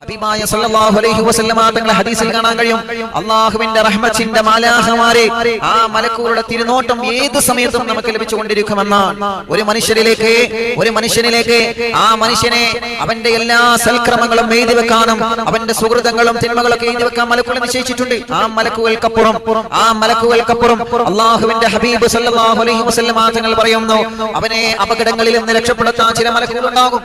ഹബീബായ സല്ലല്ലാഹു അലൈഹി വസല്ലമ തങ്ങളുടെ ഹദീസിൽ കാണാൻ കഴിയും അല്ലാഹുവിന്റെ റഹ്മത്തിന്റെ മാലാഖമാരെ ആ മലക്കുകളുടെ തിരുനോട്ടം ഏത് സമയത്തും നമുക്ക് ലഭിച്ചുകൊണ്ടിരിക്കുമെന്നാണ്. ഒരു മനുഷ്യനിലേക്ക് ആ മനുഷ്യനെ അവന്റെ എല്ലാ സൽക്രമങ്ങളും എഴുതി വെക്കാനും അവന്റെ സുഹൃതങ്ങളും തിന്മകളൊക്കെ എഴുതി വെക്കാൻ മലക്കുകളെ നിശ്ചയിച്ചിട്ടുണ്ട്. ആ മലക്കുകൾക്കപ്പുറം അല്ലാഹുവിന്റെ ഹബീബ് സല്ലല്ലാഹു അലൈഹി വസല്ലമ തങ്ങൾ പറയുന്നു, അവനെ അപകടങ്ങളിൽ നിന്ന് രക്ഷപ്പെടുത്താൻ ചില മലക്കുകൾ ഉണ്ടാകും.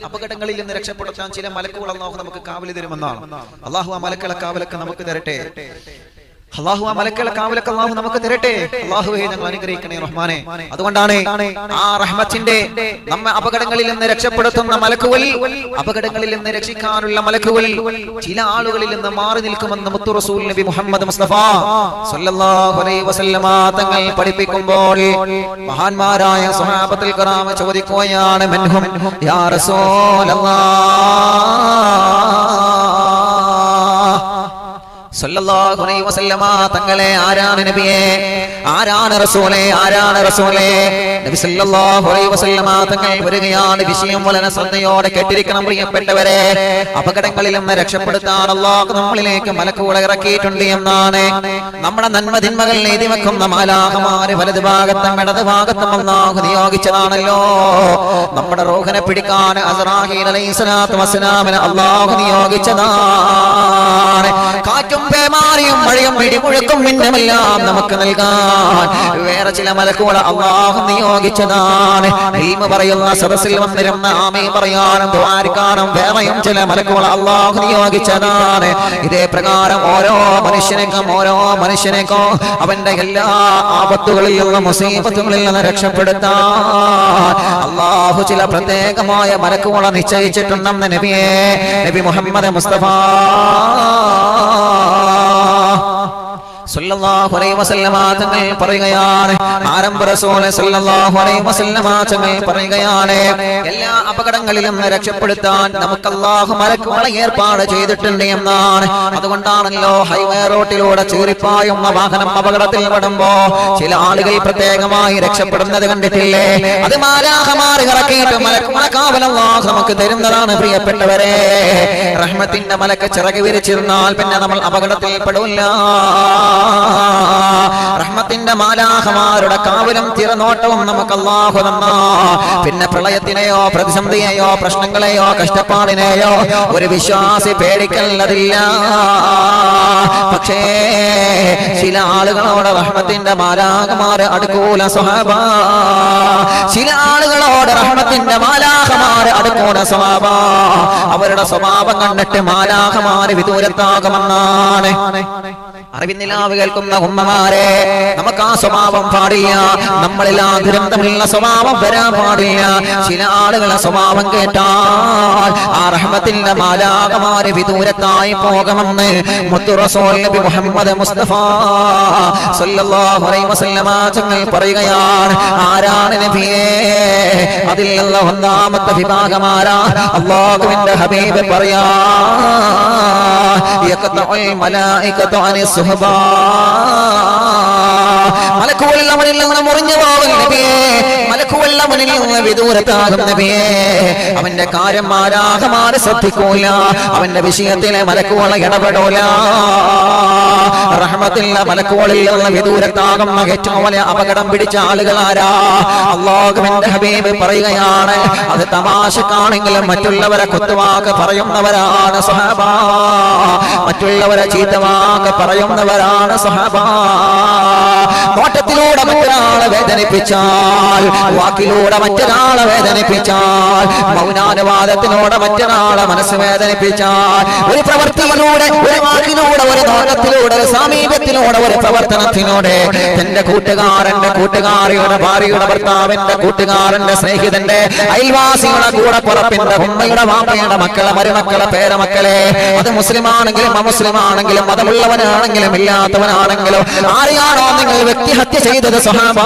അപകടങ്ങളിൽ നിന്ന് രക്ഷപ്പെടുത്താൻ ചില മലക്കുകൾ അല്ലാഹു നമുക്ക് കാവൽ തരുമെന്നാണ്. അല്ലാഹു ആ മലക്കുകളെ കാവലൊക്കെ നമുക്ക് തരട്ടെ. അല്ലാഹു നമുക്ക് തരട്ടെ. അല്ലാഹുവേ, ഞങ്ങൾ അനുഗ്രഹിക്കണേ റഹ്മാനെ. അതുകൊണ്ടാണ് ആ റഹ്മത്തിന്റെ നമ്മെ അപകടങ്ങളിൽ നിന്ന് രക്ഷപ്പെടുത്തുന്ന മലക്കുകൾ, അപകടങ്ങളിൽ നിന്ന് രക്ഷിക്കാനുള്ള മലക്കുകൾ ചില ആളുകളിൽ നിന്ന് മാറി നിൽക്കുമെന്ന് മുത്തു റസൂൽ നബി മുഹമ്മദ് മുസ്തഫ സല്ലല്ലാഹു അലൈഹി വസല്ലമ തങ്ങൾ പഠിപ്പിക്കുമ്പോൾ മഹാന്മാരായ സ്വഹാബത്തുൽ കിറാം ചോദിക്കുകയാണ്, മൻഹും യാ റസൂലല്ലാഹ് സല്ലല്ലാഹു അലൈഹി വസല്ലമ തങ്ങളെ, ആരാണ് നബിയെ, ആരാണ് റസൂലേ, ആരാണ് റസൂലേ? നബി സല്ലല്ലാഹു അലൈഹി വസല്ലമ തങ്ങൾ വരികയാണ്. വിഷയം വളരെ ശ്രദ്ധയോടെ കേട്ടിരിക്കണം പ്രിയപ്പെട്ടവരെ. അപകടങ്ങളിൽ നിന്ന് രക്ഷപ്പെടുത്താൻ അല്ലാഹു നമ്മളിലേക്ക് മലക്കുകളെ ഇറക്കിയിട്ടുണ്ട് എന്നാണ്. നമ്മുടെ നന്മതിന്മകൾ എഴുതി വെക്കുന്ന മാലാഖമാരെ വലതു ഭാഗത്തും ഇടത് ഭാഗത്തും അല്ലാഹു നിയോഗിച്ചതാണല്ലോ. നമ്മുടെ റൂഹിനെ പിടിക്കാൻ അസ്റാഈൽ അലൈഹിസ്സലാത്തു വസ്സലാമിനെ അല്ലാഹു നിയോഗിച്ചതാണ്. കാറ്റും പേമാരിയും മഴയും പിടിമുഴക്കും മിന്നമെല്ലാം നമുക്ക് നൽകാൻ വേറെ ചില മലക്കുകളെ അല്ലാഹു നിയോഗിച്ചതാണ്. ഇൽമ പറയുന്ന സദസ്സിൽ വന്നിരുന്ന ആമീൻ പറയാനും ദുആരിക്കാനും വേറെയും ചില മലക്കുകളെ അല്ലാഹു നിയോഗിച്ചതാണ്. ഇതേ പ്രകാരം ഓരോ മനുഷ്യനെക്കും അവന്റെ എല്ലാ ആപത്തുകളിൽ നിന്നും മുസീബത്തുകളിൽ നിന്ന് രക്ഷപ്പെടുത്താൻ അല്ലാഹു ചില പ്രത്യേകമായ മലക്കുകളെ നിശ്ചയിച്ചിട്ടുണ്ടെന്ന് നബി മുഹമ്മദ് മുസ്തഫ സല്ലല്ലാഹു അലൈഹി വസല്ലമ തങ്ങൾ പറയുകയാണ്, ആരംഭ റസൂൽ സല്ലല്ലാഹു അലൈഹി വസല്ലമ തങ്ങൾ പറയുകയാണ്, എല്ലാ അപകടങ്ങളിലും രക്ഷപ്പെടുത്താൻ നമുക്ക് അല്ലാഹു മലക്കുകളെ ഏർപ്പാട് ചെയ്തിട്ടുണ്ട് എന്നാണ്. അതുകൊണ്ടാണല്ലോ ഹൈവേ റോഡിലൂടെ ചീറിപ്പായുന്ന വാഹനം അപകടത്തിൽ പെടുമ്പോ ചില ആളുകൾ പ്രത്യേകമായി രക്ഷപ്പെടുന്നത് കണ്ടിട്ടില്ലേ? അത് മാലാഖമാർ ഇറക്കിയിട്ട് മലക്കുകളെ കാവൽ അല്ലാഹു നമുക്ക് തരുന്നതാണ് പ്രിയപ്പെട്ടവരെ. റഹ്മത്തിന്റെ മലക്ക് ചിറക് വിരിച്ചിരുന്നാൽ പിന്നെ നമ്മൾ അപകടത്തിൽ പെടില്ല. റഹ്മത്തിന്റെ മാലാഖമാരുടെ കാവലും തിരനോട്ടവും നമുക്ക് അല്ലാഹു തന്നാ പിന്നെ പ്രളയത്തിനെയോ പ്രതിസന്ധിയെയോ പ്രശ്നങ്ങളെയോ കഷ്ടപ്പാടിനെയോ ഒരു വിശ്വാസി പേടിക്കല്ലതില്ല. പക്ഷേ ചില ആളുകളോട് റഹ്മത്തിന്റെ മാലാഖമാർ അടുക്കൂല സ്വഹാബ, ചില ആളുകളോട് റഹ്മത്തിന്റെ മാലാഖമാർ അടുക്കൂല സ്വഹാബ. അവരുടെ സ്വഭാവം കണ്ടിട്ട് മാലാഖമാർ വിദൂരത്താകുമെന്നാണ്. അറിവിന്നിലാവ് കേൾക്കുന്ന ഉമ്മമാരെ, നമുക്ക് ആ സ്വഭാവം പാടില്ല. നമ്മളിൽ ആ ദുരന്തമുള്ള സ്വഭാവം വരാൻ പാടില്ല. ചില ആളുകളെ സ്വഭാവം കേട്ടാൽ ആ റഹ്മത്തിന്റെ മാലാഖമാര് വിദൂരത്തായി പോകുമെന്ന് മുത്തു റസൂൽ നബി മുഹമ്മദ് മുസ്തഫ സല്ലല്ലാഹു അലൈഹി വസല്ലമ തങ്ങൾ പറയുകയാണ്. ആരാണ് നബിയേ? അതിലുള്ള ഒന്നാമത്തെ വിഭാഗമാരാ? അല്ലാഹുവിന്റെ ഹബീബ് പറയാ, യഖതഉൽ മലായികതു അനി സുഹബാ, മലക്കുകൾ അവനിൽ നിന്ന് മുറിഞ്ഞു പോകും നബിയേ, മലക്കുകൾ അവനിൽ നിന്ന് വിദൂരത്താകും നബിയേ. അവന്റെ കാര്യം മാലാഖമാർ ശ്രദ്ധിക്കൂല, അവന്റെ വിഷയത്തിലെ മലക്കുകൾ ഇടപെടൂല. റഹ്മത്തുള്ള മലക്കുകളിൽ നിന്ന് വിദൂരത്താകുന്ന ഏറ്റവും വലിയ അപകടം പിടിച്ച ആളുകളാരാ? അല്ലാഹുവിന്റെ ഹബീബ് പറയുകയാണ്, അത് തമാശക്കാണെങ്കിലും മറ്റുള്ളവരെ കുത്തുവാക്ക് പറയുന്നവരാണ് സ്വഹാബ, മറ്റുള്ളവരെ ചീത്തവാക്ക് പറയുന്നവരാണ് സ്വഹാബ. നോട്ടത്തിലൂടെ മറ്റൊരാളെ വേദനിപ്പിച്ചാൽ, വാക്കിലൂടെ മറ്റൊരാളെ വേദനിപ്പിച്ചാൽ, മൗനാനുവാദത്തിലൂടെ മറ്റൊരാളെ മനസ്സ് വേദനിപ്പിച്ചാൽ, ഒരു പ്രവൃത്തിയിലൂടെ, ഒരു വാക്കിലൂടെ, ഒരു നോട്ടത്തിലൂടെ, ഒരു സമീപത്തിലൂടെ, ഒരു പ്രവർത്തനത്തിലൂടെ തന്റെ കൂട്ടുകാരന്റെ, കൂട്ടുകാരിയുടെ, ഭാര്യയുടെ, ഭർത്താവിന്റെ, കൂട്ടുകാരന്റെ, സ്നേഹിതന്റെ, അയൽവാസിയുടെ, കൂടെ പുറപ്പിന്റെ, ഉമ്മയുടെ, വാപ്പയുടെ മക്കളെ, മരുമക്കളെ, പേരമക്കളെ, അത് മുസ്ലിമാണെങ്കിലും അമുസ്ലിമാണെങ്കിലും മതമുള്ളവനാണെങ്കിലും ഇല്ലാത്തവനാണെങ്കിലും, ആരെയാണോ നിങ്ങൾ വ്യക്തിഹത്യ ചെയ്തത് സ്വഹാബ,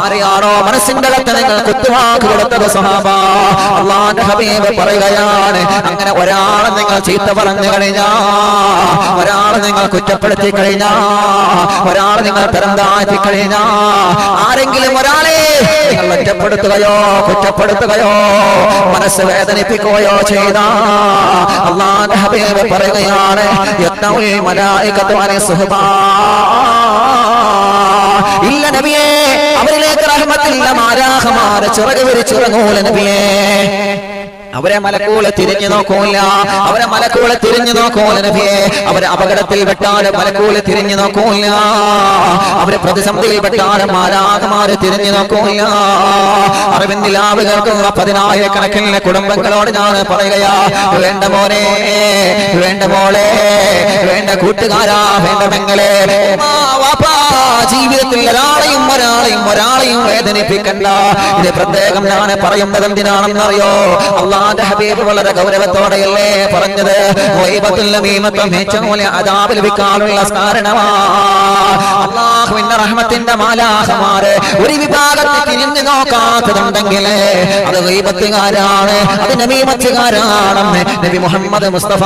ആരെയാണോ മനസ്സിൽ മനസ്സിന്റെ അകത്ത് നിങ്ങൾ കുത്തുവാക്ക് കൊടുത്തത് സ്വഹാബ. അല്ലാഹുവിന്റെ ഹബീബ് പറയുകയാണ്, അങ്ങനെ ഒരാളെ നിങ്ങൾ ചീത്ത പറഞ്ഞു കഴിഞ്ഞാ, ഒരാളെ നിങ്ങൾ കുറ്റപ്പെടുത്തി കഴിഞ്ഞാ, ഒരാളെ നിങ്ങൾ തരംതാഴ്ത്തി കഴിഞ്ഞാ, ആരെങ്കിലും ഒരാളെ നിങ്ങൾ ഒറ്റപ്പെടുത്തുകയോ കുറ്റപ്പെടുത്തുകയോ മനസ്സ് വേദനിപ്പിക്കുകയോ ചെയ്ത അല്ലാഹുവിന്റെ ഹബീബ് പറയുകയാണ്, യത്തഉൽ മലായികതു അലൈ സുഹബാ. ഇല്ല നബിയേ, അവരിലേക്ക് റഹ്മത്തില്ല മാലാഖമാർ ചിറക് വിരിച്ചിറങ്ങൂല നബിയേ. അവരെ മലക്കൂളെ തിരിഞ്ഞു നോക്കൂല, അവരെ മലക്കൂളെ തിരിഞ്ഞു നോക്കൂല നബിയേ. അവരെ അപകടത്തിൽ പെട്ടാലും മലക്കൂളെ തിരിഞ്ഞു നോക്കൂല, അവരെ പ്രതിസന്ധിയിൽ പെട്ടാലും മാലാഖമാര് തിരിഞ്ഞു നോക്കൂല. അറിവിന്ദിലാവ് കേൾക്കുന്ന 10,000-കണക്കിന് കുടുംബങ്ങളോട് ഞാൻ പറയുകയാ, വേണ്ട മോനെ, വേണ്ട മോളെ, വേണ്ട കൂട്ടുകാരാ, വേണ്ട പെങ്ങളെ, ജീവിതത്തിൽ ഒരാളെയും വേദനിപ്പിക്കണ്ട. ഇത് പ്രത്യേകം ഞാൻ പറയുന്നത് എന്തിനാണെന്നറിയോ? അല്ലാഹുവിന്റെ ഹബീബ് വളരെ ഗൗരവത്തോടെയല്ലേ പറഞ്ഞത്, അദാബ് ലഭിക്കാനുള്ള കാരണമാണ്. അല്ലാഹുവിന്റെ റഹ്മത്തിന്റെ മാലാഖമാര് ഒരു വിഭാഗത്തിൽ തിരിഞ്ഞു നോക്കാത്തതുണ്ടെങ്കിൽ അത് ഗീബത്തുകാരാണ്, അത് നമീമത്തുകാരാണെന്ന് നബി മുഹമ്മദ് മുസ്തഫ.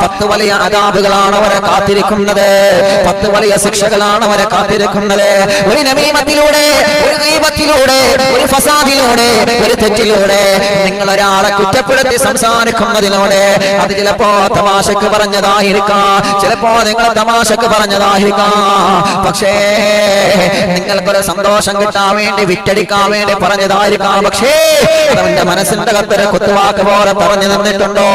10 വലിയ അദാബുകളാണ് അവരെ കാത്തിരിക്കുന്നത്, 10 വലിയ ശിക്ഷകളാണ് അവരെ കാത്തിരിക്കുന്നത്. ഒരു നമീമത്തിലൂടെ, ഒരു ഗീബത്തിലൂടെ, ഒരു ഫസാദിലൂടെ, ഒരു തെറ്റിലൂടെ നിങ്ങൾ ഒരാളെ കുറ്റപ്പെടുത്തി സംസാരിക്കുന്നതിലൂടെ, അത് ചിലപ്പോ തമാശക്ക് പറഞ്ഞതായിരിക്കാം, ചിലപ്പോ നിങ്ങൾ തമാശക്ക് പറഞ്ഞതായിരിക്കാം, പക്ഷേ നിങ്ങൾക്കൊരു സന്തോഷം കിട്ടാൻ വേണ്ടി, വിറ്റടിക്കാൻ വേണ്ടി പറഞ്ഞതായിരിക്കാം. പക്ഷേ അവന്റെ മനസ്സിന്റെ അകത്തൊരു കുത്തുവാക്ക് പോലെ പറഞ്ഞു തന്നിട്ടുണ്ടോ?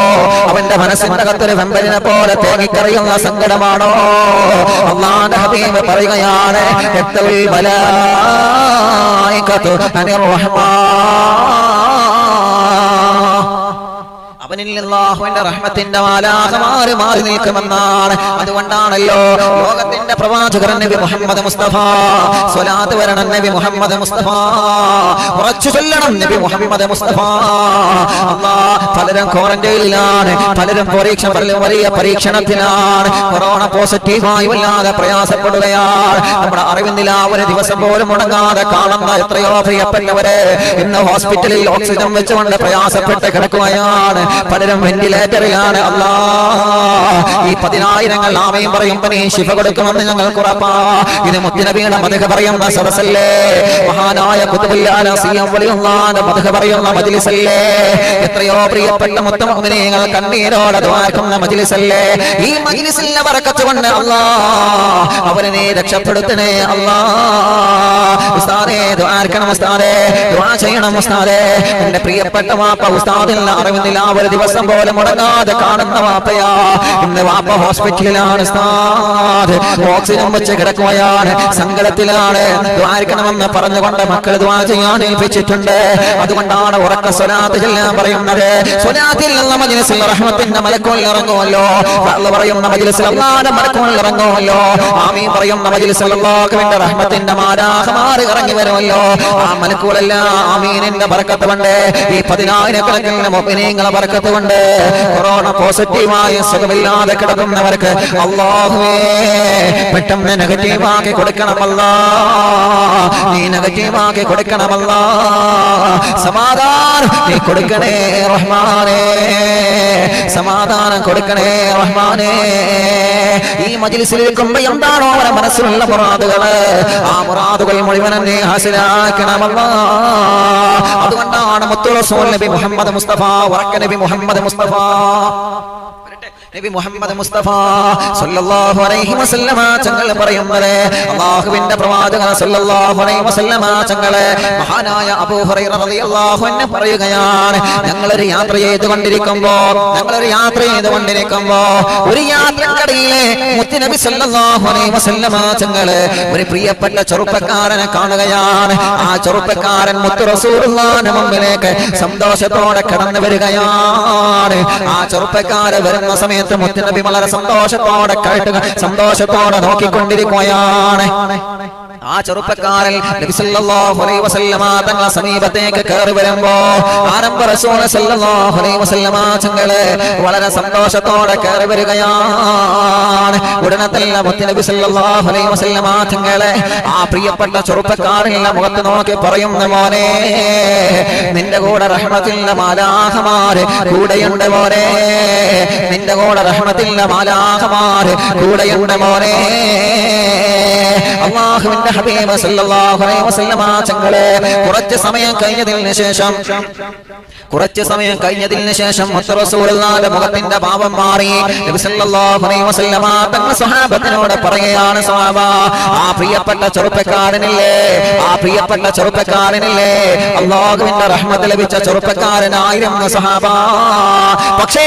അവന്റെ മനസ്സിന്റെ അകത്തൊരു വെമ്പലിനെ പോലെ തേങ്ങിക്കറിയുന്ന സങ്കടമാണോ? അല്ലാഹുവിന്റെ ഹബീബ് പറയുകയാണ്, യത്തഉൽ മലായികതു അനിർ റഹ്മാൻ. അവനിൽ അല്ലാഹുവിന്റെ റഹ്മത്തിന്റെ മാലാഖമാർ മാറി നിൽക്കുമെന്നാണ്. അതുകൊണ്ടാണല്ലോ ലോകത്തിന്റെ പ്രവാചകൻ നബി മുഹമ്മദ് മുസ്തഫ, സ്വലാത്ത് വരണം നബി മുഹമ്മദ് മുസ്തഫ, ഉറച്ചു ചൊല്ലണം നബി മുഹമ്മദ് മുസ്തഫ. പലരും ക്വാറന്റൈനിലാണ്, പലരും വലിയ പരീക്ഷണത്തിലാണ്, കൊറോണ പോസിറ്റീവായി വല്ലാതെ പ്രയാസപ്പെടുകയാണ്. നമ്മുടെ അറിവിന്നില്ല ഒരു ദിവസം പോലും മുടങ്ങാതെ കാണുന്ന എത്രയോ പ്രിയപ്പെട്ടവരെ ഇന്ന് ഹോസ്പിറ്റലിൽ ഓക്സിജൻ വെച്ചുകൊണ്ട് പ്രയാസപ്പെട്ട് കിടക്കുകയാണ്. പലരും വെന്റിലേറ്ററിലാണ്. അല്ലാഹ് ഈ 10,000 ആമയും പറയും നീ ശിഫ കൊടുക്കുമെന്ന് ഞങ്ങൾക്ക് ഉറപ്പാ. ഇത് മുത്തുനബിയുടെ മദ്ഹ് പറയുന്ന സദസ്സല്ലേ, മഹാനായ ഖുതുബുൽ ആലസിയം വലിയുള്ളാന്റെ മദ്ഹ് പറയുന്ന മജ്ലിസല്ലേ, എത്രയോ പ്രിയപ്പെട്ട മുത്തുമുഅ്മിനീങ്ങൾ കണ്ണീരോടെ ദുആ ചെയ്യുന്ന മജ്ലിസല്ലേ. ഈ മജ്ലിസിന്റെ ബറക്കത്ത് കൊണ്ട് അല്ലാഹ് അവരെ നീ രക്ഷപ്പെടുത്തണേ അല്ലാഹ്. ഉസ്താദേ ദുആ ചെയ്യണം ഉസ്താദേ, ദുആ ചെയ്യണം ഉസ്താദേ. എന്റെ പ്രിയപ്പെട്ട വാപ്പ ഉസ്താദിൽ അറിവുന്നില്ല ഒരു ദിവസം പോലെ മുടങ്ങാതെ കാണുന്ന വാപ്പയാ. ഇന്ന് വാപ്പ ഹോസ്പിറ്റലിലാണ് ഉസ്താദ്, ഓക്സിജൻ വെച്ച് കിടക്കുകയാണ്, സങ്കടത്തിലാണ്. ദുആ ചെയ്യണമെന്ന് പറഞ്ഞുകൊണ്ട് മക്കൾ ദുആ ചെയ്യാൻ ഏൽപ്പിച്ചിട്ടുണ്ട്. അതുകൊണ്ടാണ് ഉറക്ക സ്വലാത്ത് ചെല്ലാൻ പറയുന്നത്. സ്വലാത്തിൽ നിന്ന് മജ്ലിസിൽ റഹ്മത്തിന്റെ മലക്കുകൾ ഇറങ്ങുമല്ലോ, അല്ലാഹു പറയുന്ന മജ്ലിസിൽ അല്ലാഹുവിന്റെ മലക്കുകൾ ഇറങ്ങുമല്ലോ, ആമീൻ പറയുന്ന മജ്ലിസിൽ അല്ലാഹുവിന്റെ റഹ്മത്തിന്റെ മാലാഖമാർ ഇറങ്ങി വരുമല്ലോ. ആ മലക്കുകളെല്ലാം ആമീനിന്റെ ബറക്കത്ത് കൊണ്ട്, ഈ 10,000-കണക്കിന് മുഅ്മിനീങ്ങളെ ബറക്കത്ത് കൊണ്ട് കൊറോണ പോസിറ്റീവായ സുഖമില്ലാതെ കിടക്കുന്നവർക്ക് അല്ലാഹുവേ പെട്ടെന്ന് നെഗറ്റീവാക്കി കൊടുക്കണമല്ലാ, നീ നെഗറ്റീവാക്കി കൊടുക്കണമല്ലാ. സമാധാനം നീ കൊടുക്കണേ റഹ്മാനേ, സമാധാനം കൊടുക്കണേ റഹ്മാനേ. ഈ മജ്ലിസിൽ ഇരിക്കുമ്പോൾ എന്താണോ അവരുടെ മനസ്സിലുള്ള മുറാദുകള്, ആ മുറാദുകൾ മുഴുവൻ നീ ഹാസിലാക്കണമല്ലാ. അതുകൊണ്ടാണ് മുത്തു റസൂൽ നബി മുഹമ്മദ് മുസ്തഫ, വറക്ക നബി മുഹമ്മദ് മുസ്തഫ, നബി മുഹമ്മദ് മുസ്തഫ സല്ലല്ലാഹു അലൈഹി വസല്ലമ തങ്ങൾ പറയുന്നത്, അല്ലാഹുവിന്റെ പ്രവാചകൻ സല്ലല്ലാഹു അലൈഹി വസല്ലമ തങ്ങൾ മഹാനായ അബൂ ഹുറൈറ റളിയല്ലാഹു അൻഹു പറയുകയാണ്, ഞങ്ങളൊരു യാത്ര ചെയ്തുകൊണ്ടിരിക്കുമ്പോൾ ഒരു യാത്രക്കിടയിൽ മുത്തുനബി സല്ലല്ലാഹു അലൈഹി വസല്ലമ തങ്ങൾ ഒരു പ്രിയപ്പെട്ട ചെറുപ്പക്കാരനെ കാണുകയാണ്. ആ ചെറുപ്പക്കാരൻ മുത്തു റസൂലുള്ളാഹിന്റെ മുമ്പിലേക്ക് സന്തോഷത്തോടെ കടന്നു വരികയാണ്. ആ ചെറുപ്പക്കാരൻ വരുന്ന സമയത്ത് മുത്തുനബി വളരെ സന്തോഷത്തോടെ നോക്കിക്കൊണ്ടിരിക്കുകയാണ്. ആ ചെറുപ്പക്കാരൻ നബി സല്ലല്ലാഹു അലൈഹി വസല്ലമ തങ്ങളുടെ സമീപത്തേക്ക് കയറി വരുമ്പോ ആരംഭ റസൂൽ സല്ലല്ലാഹു അലൈഹി വസല്ലമ തങ്ങളെ വളരെ സന്തോഷത്തോടെ കയറി വരികയാണ്. ഉടനെ തന്നെ മുത്തുനബി സല്ലല്ലാഹു അലൈഹി വസല്ലമ തങ്ങളെ ആ പ്രിയപ്പെട്ട ചെറുപ്പക്കാരന്റെ മുഖത്ത് നോക്കി പറയുന്ന മോനെ, നിന്റെ കൂടെ റഹ്മത്തുള്ള മാലാഖമാര് കൂടെയുണ്ട് മോനെ, നിന്റെ കൂടെ റഹ്മത്തുള്ള മാലാഖമാര് കൂടെയുണ്ട് മോനെ. അല്ലാഹുവിന്റെ ഹബീബ് സല്ലല്ലാഹു അലൈഹി വസല്ലമ തങ്ങളെ കുറച്ച് സമയം കഴിഞ്ഞതിന് ശേഷം മുത്ത് റസൂലുള്ളാഹിന്റെ മുഖത്തിന്റെ ഭാവം മാറി. നബി സല്ലല്ലാഹു അലൈഹി വസല്ലമ തങ്ങൾ സ്വഹാബത്തിനോട് പറയുകയാണ്, സ്വഹാബ, ആ പ്രിയപ്പെട്ട ചെറുപ്പക്കാരനില്ലേ അല്ലാഹുവിന്റെ റഹ്മത്ത് ലഭിച്ച ചെറുപ്പക്കാരനായിരുന്നു സ്വഹാബ. പക്ഷേ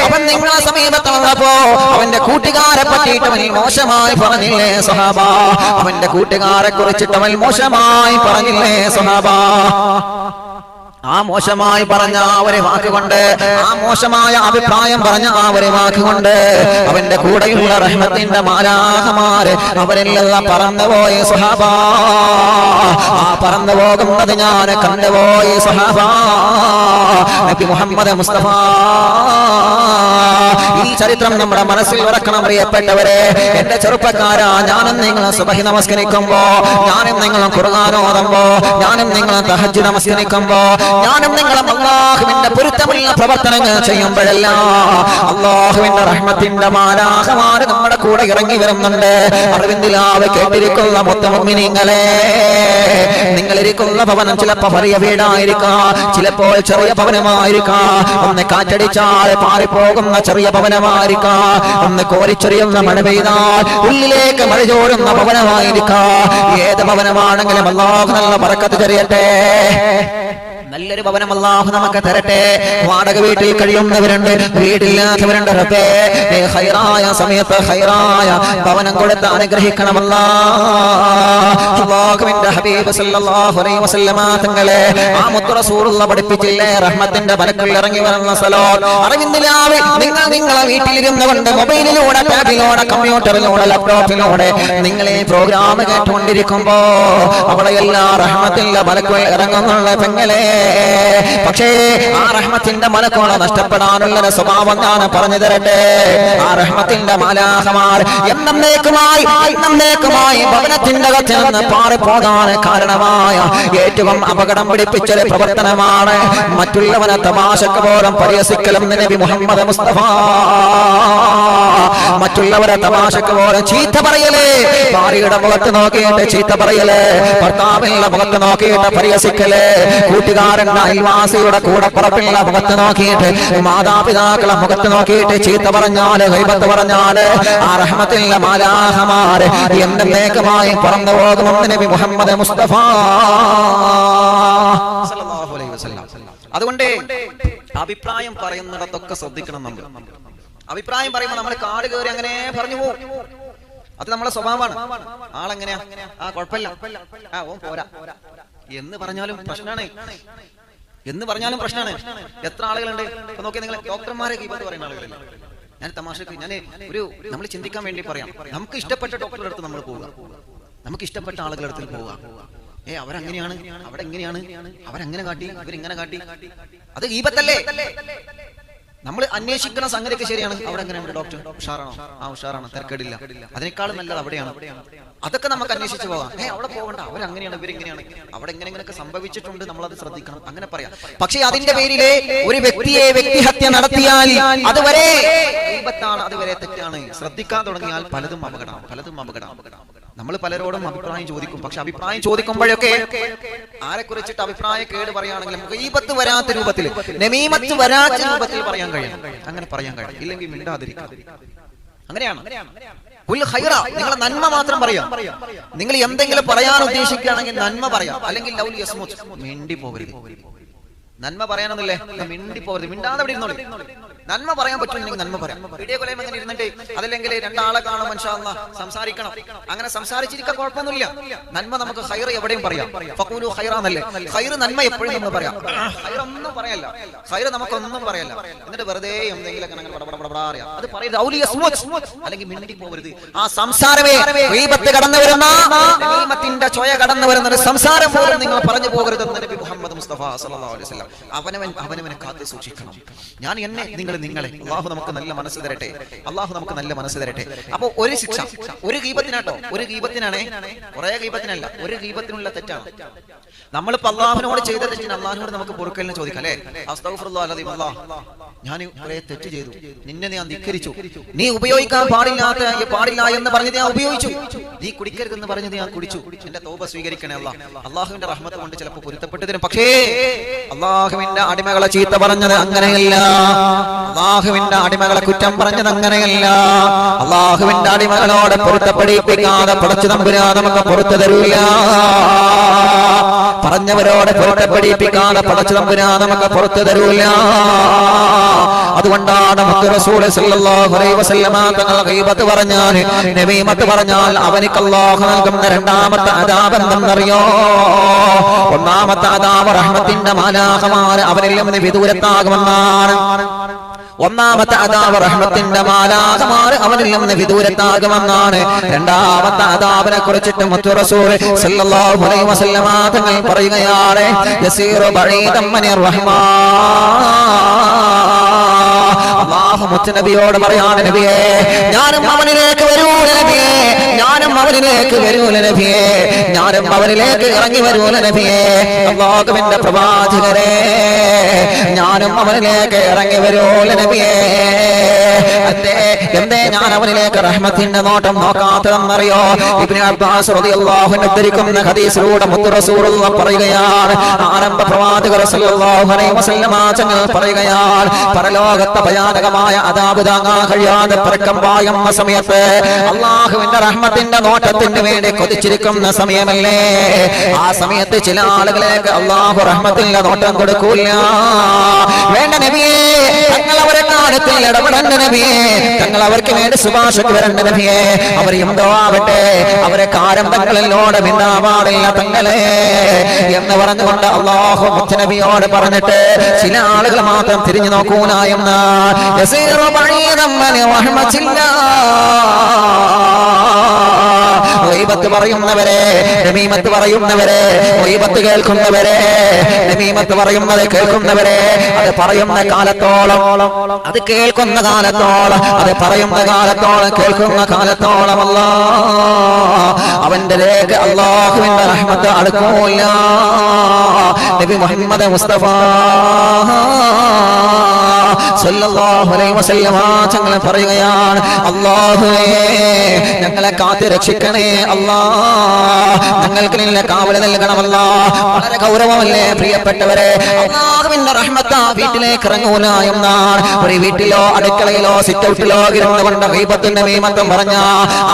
അവൻ നിങ്ങളെ സമീപത്ത് വന്നപ്പോ അവന്റെ കൂട്ടുകാരെ പറ്റിയിട്ട് അവൻ മോശമായി പറഞ്ഞില്ലേ സ്വഹാബ? അവന്റെ കൂട്ടുകാരെ കുറിച്ചിട്ട് അവൻ മോശമായി പറഞ്ഞില്ലേ സ്വഹാബ? ആ മോശമായി പറഞ്ഞ ആ ഒരു വാക്കുകൊണ്ട്, ആ മോശമായ അഭിപ്രായം പറഞ്ഞ ആ ഒരു വാക്കുകൊണ്ട് അവന്റെ കൂടെയുള്ള റഹ്മത്തിന്റെ മാലാഖമാര് അവരെല്ലാം പറന്നുപോയി സ്വഹാബ. ആ പറന്നു പോകുന്നത് ഞാൻ കണ്ടുപോയി സ്വഹാബ. നബി മുഹമ്മദ് മുസ്തഫ ഈ ചരിത്രം നമ്മുടെ മനസ്സിൽ ഉറക്കണം പ്രിയപ്പെട്ടവരെ. എന്റെ ചെറുപ്പക്കാരാ, ഞാനും നിങ്ങളും സുബഹി നമസ്കരിക്കുമ്പോ, ഞാനും നിങ്ങളും ഖുർആൻ ഓതുമ്പോ, ഞാനും നിങ്ങളും തഹജ്ജുദ് നമസ്കരിക്കുമ്പോ, ഞാനും നിങ്ങളും അല്ലാഹുവിന്റെ പൊരുത്തമുള്ള പ്രവർത്തനങ്ങൾ ചെയ്യുമ്പോഴെല്ലാം അല്ലാഹുവിന്റെ റഹ്മത്തിന്റെ മാലാഖമാര് നമ്മുടെ കൂടെ ഇറങ്ങി വരുന്നുണ്ട്. അറിവിന്ദിലാവ് കേട്ടിരിക്കുന്ന മുത്തമുഅ്മിനീങ്ങളെ, നിങ്ങളിരിക്കുന്ന ഭവനം ചിലപ്പോൾ വലിയ വീടായിരിക്കാം, ചിലപ്പോൾ ചെറിയ ഭവനമായിരിക്കാം. ഒന്ന് കാറ്റടിച്ചാൽ പാറിപ്പോകുന്ന ചെറിയ ഭവനമായിരിക്കാം, ഒന്ന് കോരിച്ചൊരിയുന്ന മഴ പെയ്താൽ ഉള്ളിലേക്ക് മഴ ചോരുന്ന ഭവനമായിരിക്കാം. ഏത് ഭവനമാണെങ്കിലും അല്ലാഹു നല്ല ബറക്കത്ത് ചൊരിയട്ടെ. നല്ലൊരു ഭവനം അല്ലാഹു നമുക്ക് തരട്ടെ. വാടക വീട്ടിൽ കഴിയുന്നവരുണ്ട്, വീടില്ലാത്തവരുണ്ട്. റബ്ബേ, ഖൈറായ സമയത്ത് ഖൈറായ ഭവനം കൊടുത്ത് അനുഗ്രഹിക്കണമല്ല. അല്ലാഹുവിന്റെ ഹബീബ് സല്ലല്ലാഹു അലൈഹി വസല്ലമ തങ്ങളെ ആ മുത്ത് റസൂലുള്ളാഹി പഠിപ്പിച്ചില്ലേ, റഹ്മത്തിന്റെ മലക്കുകൾ ഇറങ്ങി വരുന്ന സ്ഥലം. അറിവിന്ദിലാവ് നിങ്ങളെ വീട്ടിലിരുന്നുകൊണ്ട് മൊബൈലിലൂടെ, ടാബിലൂടെ, കമ്പ്യൂട്ടറിലൂടെ, ലാപ്ടോപ്പിലൂടെ നിങ്ങൾ ഈ പ്രോഗ്രാം കേട്ടുകൊണ്ടിരിക്കുമ്പോ അവിടെയെല്ലാം റഹ്മത്തിന്റെ മലക്കുകൾ ഇറങ്ങുന്നുള്ള പെങ്ങളെ. പക്ഷേ ആ റഹ്മത്തിന്റെ മലക്കുകളെ നഷ്ടപ്പെടാനുള്ള സ്വഭാവം ഞാൻ പറഞ്ഞു തരട്ടെ. ആ റഹ്മത്തിന്റെ മാലാഖമാർ എന്നേക്കുമായി ഭവനത്തിന്റെ അകത്ത് നിന്ന് പാറിപ്പോകാൻ കാരണമായ ഏറ്റവും അപകടം പിടിപ്പിച്ചൊരു പ്രവർത്തനമാണ് മറ്റുള്ളവനെ തമാശക്ക് പോലും പരിഹസിക്കലും. നബി മുഹമ്മദ് മുസ്തഫ മറ്റുള്ളവരെ തമാശക്ക് പോലും ചീത്ത പറയലേ, ഭാര്യയുടെ മുഖത്ത് നോക്കിയിട്ട് ചീത്ത പറയലേ, ഭർത്താവിന്റെ മുഖത്ത് നോക്കിയിട്ട് പരിഹസിക്കലേ, കൂട്ടുകാരന്റെ അയൽവാസിയുടെ കൂടപ്പുറപ്പിള്ള മുഖത്ത് നോക്കിയിട്ട്, മാതാപിതാക്കളെ മുഖത്ത് നോക്കിയിട്ട് ചീത്ത പറഞ്ഞാല്, ഗൈബത്ത് പറഞ്ഞാല് ആ റഹ്മത്തിന്റെ മാലാഖമാര് എന്നേക്കുമായി പറന്നു പോകുമെന്ന് നബി മുഹമ്മദ് മുസ്തഫ സല്ലല്ലാഹു അലൈഹി വസല്ലം. അതുകൊണ്ട് അഭിപ്രായം പറയുന്നിടത്തൊക്കെ ശ്രദ്ധിക്കണം. നമ്മൾ അഭിപ്രായം പറയുമ്പോൾ നമ്മൾ കാട് കയറി അങ്ങനെ പറഞ്ഞു പോകും. അത് നമ്മളെ സ്വഭാവമാണ്. ആളെങ്ങനെയാ, ആ കുഴപ്പമില്ല, ആ ഓൻ പോരാ എന്ന് പറഞ്ഞാലും പ്രശ്നമാണ്. എത്ര ആളുകളുണ്ട് നോക്കിയാൽ നിങ്ങൾ ഡോക്ടർമാരെ ഗീബത്ത് പറയുന്ന ആളുകളില്ല. ഞാൻ തമാശക്ക് നമ്മൾ ചിന്തിക്കാൻ വേണ്ടി പറയാം. നമുക്ക് ഇഷ്ടപ്പെട്ട ഡോക്ടറുടെ അടുത്ത് നമ്മൾ പോവുക, നമുക്ക് ഇഷ്ടപ്പെട്ട ആളുകളുടെ അടുത്ത് പോവുക. അവരങ്ങനെയാണ്, അവിടെ എങ്ങനെയാണ്, അവരങ്ങനെ കാട്ടി, ഇവരിങ്ങനെ കാട്ടി, അത് ഗീബത്തല്ലേ? നമ്മൾ അന്വേഷിക്കുന്ന സംഗതിയൊക്കെ ശരിയാണ്. അവിടെ എങ്ങനെയാണ് ഡോക്ടർ, ഉഷാറാണോ? ആ ഉഷാറാണ്, തിരക്കേടില്ല. അതിനേക്കാളും നല്ലത് അവിടെയാണ്. അതൊക്കെ നമുക്ക് അന്വേഷിച്ച് പോകാം. അവിടെ പോകണ്ട, അവരങ്ങനെയാണ്, ഇവരെങ്ങനെയാണ്, അവിടെ എങ്ങനെയൊക്കെ സംഭവിച്ചിട്ടുണ്ട്, നമ്മളത് ശ്രദ്ധിക്കണം, അങ്ങനെ പറയാം. പക്ഷേ അതിന്റെ പേരിലെ ഒരു വ്യക്തിയെ വ്യക്തിഹത്യ നടത്തിയാൽ അതുവരെ ഗീബത്താണ്, അതുവരെ തെറ്റാണ്. ശ്രദ്ധിക്കാൻ തുടങ്ങിയാൽ പലതും അപകടം. നമ്മൾ പലരോടും അഭിപ്രായം ചോദിക്കും. പക്ഷെ അഭിപ്രായം ചോദിക്കുമ്പോഴൊക്കെ ആരെ കുറിച്ചിട്ട് അഭിപ്രായ കേട് പറയുകയാണെങ്കിലും ഗീബത്ത് വരാത്ത രൂപത്തിൽ, നമീമത്ത് വരാത്ത രൂപത്തിൽ പറയാൻ കഴിയണം. അങ്ങനെ പറയാൻ കഴിയും. ഇല്ലെങ്കിൽ മിണ്ടാതിരിക്കാം. അങ്ങനെയാണ്. നിങ്ങൾ നന്മ മാത്രം പറയാം. നിങ്ങൾ എന്തെങ്കിലും പറയാൻ ഉദ്ദേശിക്കുകയാണെങ്കിൽ നന്മ പറയാം. അല്ലെങ്കിൽ ലൗലി യസ്മുത്, മിണ്ടി പോകരുത്. നന്മ പറയാനൊന്നുമില്ലേ, മിണ്ടി പോകരുത്, മിണ്ടാതെ അവിടെ ഇരുന്നോളി. നന്മ പറയാൻ പറ്റുമെങ്കിൽ നന്മ പറയാം. വീഡിയോ കോളേജ് അങ്ങനെ ഇരുന്നിട്ട് അതല്ലെങ്കിൽ രണ്ടാളെ കാണും ഇൻഷാ അല്ലാഹ് സംസാരിക്കണം, അങ്ങനെ സംസാരിച്ചിരിക്കാൻ കുഴപ്പമൊന്നുമില്ല. നന്മ നമുക്ക് ഖൈർ എവിടെയും പറയാം. ഫഖൂലു ഖൈറാന്നല്ലേ, ഖൈർ നന്മ എപ്പോഴും നമ്മൾ പറയാം. ഖൈർ ഒന്നും പറയല്ല, ഖൈർ നമുക്കൊന്നും പറയല്ല. എന്നിട്ട് വെറുതെ എന്തെങ്കിലും അറിയാം അത് പറയരുത്. അല്ലെങ്കിൽ മിണ്ടി പോകരുത്. ആ സംസാരമേ ഗീബത്ത് കടന്നു വരുന്ന ഗീബത്തിന്റെ ചോയ കടന്നു വരുന്ന ഒരു സംസാരം പോലും നിങ്ങൾ പറഞ്ഞു പോകരുതെന്ന് നബി മുഹമ്മദ് മുസ്തഫ സല്ലല്ലാഹു അലൈഹി വസല്ലം. അവനവനെ കാത്തു സൂക്ഷിക്കണം. ഞാൻ എന്നെ, നിങ്ങളെ. അള്ളാഹു നമുക്ക് നല്ല മനസ്സ് തരട്ടെ, അള്ളാഹു നമുക്ക് നല്ല മനസ്സ് തരട്ടെ. അപ്പൊ ഒരു ശിക്ഷ ഒരു ഗീബത്തിനാട്ടോ, ഒരു ഗീബത്തിനാണേ, കുറെ ഗീബത്തിനല്ല, ഒരു ഗീബത്തിനുള്ള തെറ്റാണ്. നമ്മളിപ്പോ അള്ളാഹുവിനോട് ചെയ്ത തെറ്റിന് അള്ളാഹുനോട് നമുക്ക് പൊറുക്കലിനെ ചോദിക്കാം അല്ലെ. അസ്തഗ്ഫിറുല്ലാഹ് അലദീം, അല്ലാഹ് ഞാൻ കുറെ തെറ്റ് ചെയ്തു, നിന്നെ ഞാൻ ധിക്കരിച്ചു, നീ ഉപയോഗിക്കാൻ പാടില്ല എന്ന് പറഞ്ഞത് ഞാൻ ഉപയോഗിച്ചു, നീ കുടിക്കരുതെന്ന് പറഞ്ഞത് ഞാൻ കുടിച്ചു, എന്റെ തൗബ സ്വീകരിക്കണേ അല്ലാഹ്. അള്ളാഹുവിന്റെ റഹ്മത്ത് കൊണ്ട് ചിലപ്പോൾ പൊരുത്തപ്പെട്ടു തരും. പക്ഷേ അള്ളാഹുവിന്റെ അടിമകളെ ചീത്ത പറഞ്ഞത് അങ്ങനെയല്ല, അള്ളാഹുവിന്റെ അടിമകളെ കുറ്റം പറഞ്ഞത് അങ്ങനെയല്ല. അള്ളാഹുവിന്റെ അടിമകളോട് പൊരുത്തപ്പെടിപ്പിക്കാതെ പടച്ചു തമ്പുരാൻ നമുക്ക് പുറത്തു തരൂല. പറഞ്ഞവരോട് പൊരുത്തപ്പെടിപ്പിക്കാതെ പടച്ചു തമ്പുരാൻ നമുക്ക് പുറത്തു തരൂല. അതുകൊണ്ടാണ് മുത്ത് റസൂൽ സല്ലല്ലാഹു അലൈഹി വസല്ലമ തങ്ങൾ ഗീബത്ത് പറഞ്ഞാൽ, നമീമത്ത് പറഞ്ഞാൽ അവനിക്ക് അല്ലാഹു നൽകുന്ന രണ്ടാമത്തെ അദാബ് എന്തെന്നറിയോ? ഒന്നാമത്തെ അദാബ് റഹ്മത്തിന്റെ മാലാഖമാർ അവനിൽ നിന്ന് വിദൂരത്താകുമെന്നാണ്. ഒന്നാമത്തെ അദാബ് റഹ്മത്തിന്റെ മാലാഖമാർ അവനിൽ നിന്ന് വിദൂരത്താകുമെന്നാണ്. രണ്ടാമത്തെ അദാബിനെ കുറിച്ചിട്ട് മുത്ത് റസൂൽ സല്ലല്ലാഹു അലൈഹി വസല്ലമ തങ്ങൾ പറയുകയാണ്, യസീറു ബഈദൻ മിനർ റഹ്മാൻ. അല്ലാഹു മുത്തനബിയോട് പറയാണ്, നബിയേ ഞാനും അവനിലേക്ക് വരൂല നബിയേ, ഞാനും അവനിലേക്ക് വരൂല നബിയേ, ഞാനും അവനിലേക്ക് ഇറങ്ങി വരൂല നബിയേ. അല്ലാഹുവിന്റെ പ്രവാചകരെ, ഞാനും അവനിലേക്ക് ഇറങ്ങി വരൂല നബിയേ. എന്തേ ഞാൻ അവനിലേക്ക് റഹ്മത്തിന്റെ നോട്ടം നോക്കാത്തതെന്നറിയോ? ഇബ്നു അബ്ബാസ് റളിയല്ലാഹു അൻഹു ഉദ്ധരിക്കുന്ന ഹദീസിലൂടെ മുത്ത് റസൂലുള്ളാഹി പറയുകയാണ്, ആരംഭ പ്രവാചകർ സല്ലല്ലാഹു അലൈഹി വസല്ലമ തങ്ങൾ പറയുകയാണ്, പരലോകത്തെ ഭയാനകമായ അദാബ് താങ്ങാൻ കഴിയാതെ പരക്കം പായുന്ന സമയത്ത് അല്ലാഹുവിന്റെ റഹ്മത്തിന്റെ നോട്ടത്തിന് വേണ്ടി കൊതിച്ചിരിക്കുന്ന സമയമല്ലേ, ആ സമയത്ത് ചില ആളുകളിലേക്ക് അല്ലാഹു റഹ്മത്തിന്റെ നോട്ടം കൊടുക്കൂല. വേണ്ട നബിയേ, തങ്ങൾ അവരെ കാര്യത്തിൽ ഇടപെടേണ്ട നബിയേ, തങ്ങൾ അവർക്ക് വേണ്ടി ശുപാർശക്ക് വരേണ്ട നബിയേ. അവർ എന്തോ ആവട്ടെ, അവരെ കാര്യം തങ്ങളിലോട് മിണ്ടാവാടില്ല തങ്ങളെ എന്ന് പറഞ്ഞുകൊണ്ട് അല്ലാഹു മുത്തനബിയോട് പറഞ്ഞിട്ട് ചില ആളുകൾ മാത്രം തിരിഞ്ഞു നോക്കൂല എന്ന്. യസീറു ബഈദൻ മിൻ റഹ്മത്തില്ലാഹ്. ഗീബത്ത് പറയുന്നവരെ, നമീമത്ത് പറയുന്നവരെ, ഗീബത്ത് കേൾക്കുന്നവരെ, നമീമത്ത് പറയുന്നത് കേൾക്കുന്നവരെ, അത് പറയുന്ന കാലത്തോളം, അത് കേൾക്കുന്ന കാലത്തോളം, അത് പറയുന്ന കാലത്തോളം, കേൾക്കുന്ന കാലത്തോളം അവന്റെ രേഖ അല്ലാഹുവിന്റെ റഹ്മത്ത് അടുക്കൂല. നബി മുഹമ്മദ് മുസ്തഫ സല്ലല്ലാഹു അലൈഹി വസല്ലമ തങ്ങൾ പറയുകയാണ്, അല്ലാഹുവേ ഞങ്ങളെ കാത്ത് രക്ഷിക്കണേ അല്ലാഹ്, ഞങ്ങൾക്ക് നിന്നെ കാവൽ നൽകണമല്ലാ. വളരെ ഗൗരവമല്ലേ പ്രിയപ്പെട്ടവരെ, അല്ലാഹുവിന്റെ റഹ്മത്ത് വീട്ടിലേക്ക് ഇറങ്ങൂല എന്നാണ്. ഒരു വീട്ടിലോ അടുക്കളയിലോ സിറ്റൗട്ടിലോ ഇരുന്നുകൊണ്ട് ഗീബത്തും നമീമത്തും പറഞ്ഞ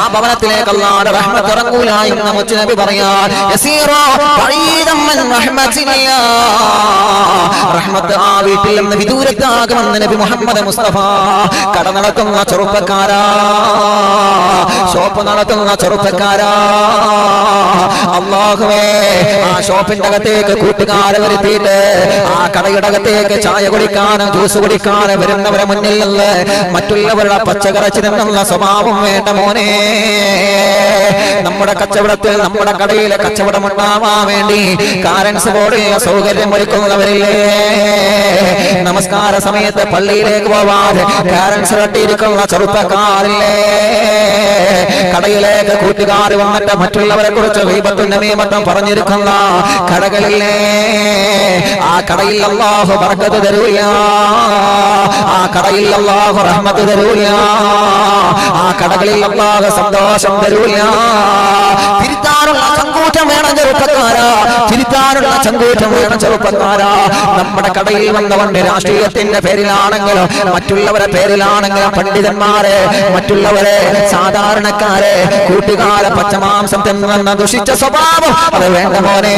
ആ ഭവനത്തിലേക്ക് അല്ലാഹുവിന്റെ റഹ്മത്ത് ഇറങ്ങൂല എന്ന് മുത്തുനബി പറയാൻ, യസീറു ബഈദൻ മിൻ റഹ്മത്തില്ലാഹ്. റഹ്മത്ത് ആ വീട്ടിൽ നിന്ന് വിദൂരത്താകുമെന്ന് നബി മുഹമ്മദ് മുസ്തഫ. കട നടത്തുന്ന ചെറുപ്പക്കാരാ, ഷോപ്പ് നടത്തുന്ന ചെറുപ്പക്കാരാ, അല്ലാഹുവേ ആ ഷോപ്പിന്റെ അകത്തേക്ക് കൂട്ടുകാരെ വരുത്തിയിട്ട് ആ കടയുടെ അകത്തേക്ക് ചായ കുടിക്കാനും ജ്യൂസ് കുടിക്കാനും വരുന്നവരെ മുന്നിൽ നിന്ന് മറ്റുള്ളവരുടെ പച്ചക്കറച്ച് നിന്നുള്ള സ്വഭാവം വേണ്ട മോനെ. നമ്മുടെ കച്ചവടത്തിൽ, നമ്മുടെ കടയിലെ കച്ചവടം ഉണ്ടാവാൻ വേണ്ടി കാരൻസ് ബോർഡിലുള്ള സൗകര്യം ഒരുക്കുന്നവരില്ലേ, നമസ്കാര സമയത്ത് പള്ളിയിലേക്ക് പോവാതെ കാരൻസ് കെട്ടിയിരിക്കുന്ന ചെറുപ്പക്കാരില്ലേ, കടയിലേക്ക് കൂട്ടുകാർ വന്നിട്ട് മറ്റുള്ളവരെ കുറിച്ച് ഗീബത്തും നമീമത്തും പറഞ്ഞിരിക്കുന്ന കടകളില്ലേ, ആ കടയിൽ അല്ലാഹു ബർക്കത്ത് തരൂല, ആ കടയിൽ അല്ലാഹു റഹ്മത്ത് തരൂല, ആ കടകളിൽ അല്ലാഹു സന്തോഷം തരൂല. തിരുത്താനുള്ള ചങ്കൂറ്റം വേണം ചെറുപ്പക്കാരാ, തിരുത്താനുള്ള ചങ്കൂറ്റം വേണം ചെറുപ്പക്കാരാ. നമ്മുടെ കടയിൽ വന്നവന്റെ രാഷ്ട്രീയത്തിന്റെ പേരിലാണെങ്കിലും മറ്റുള്ളവരെ പേരിലാണെങ്കിലും പണ്ഡിതന്മാരെ, മറ്റുള്ളവരെ, സാധാരണക്കാരെ, കൂട്ടുകാരെ പച്ചമാംസം തിന്നുന്ന ദുഷിച്ച സ്വഭാവം അത് വേണ്ട മോനെ.